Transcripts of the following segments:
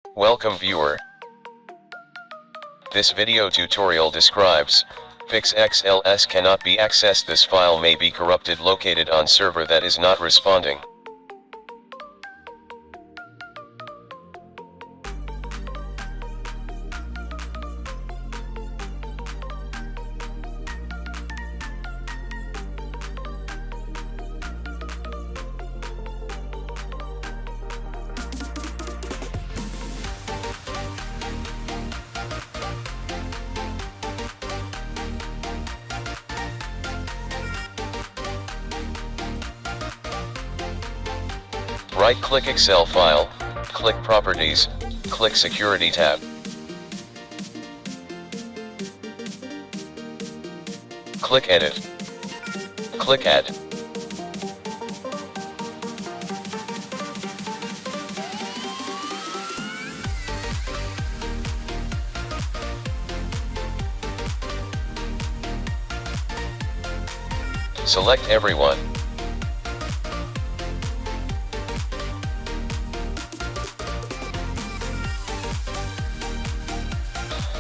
Welcome viewer. This video tutorial describes Fix XLS cannot be accessed. This file may be corrupted, located on server that is not responding. Right-click Excel file, click Properties, click Security tab. Click Edit. Click Add. Select Everyone.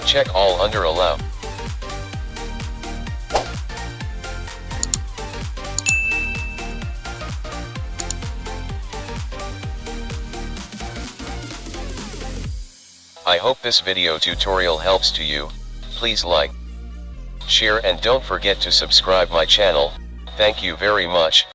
Check all under Allow. I hope this video tutorial helps to you. Please like, share and don't forget to subscribe my channel. Thank you very much.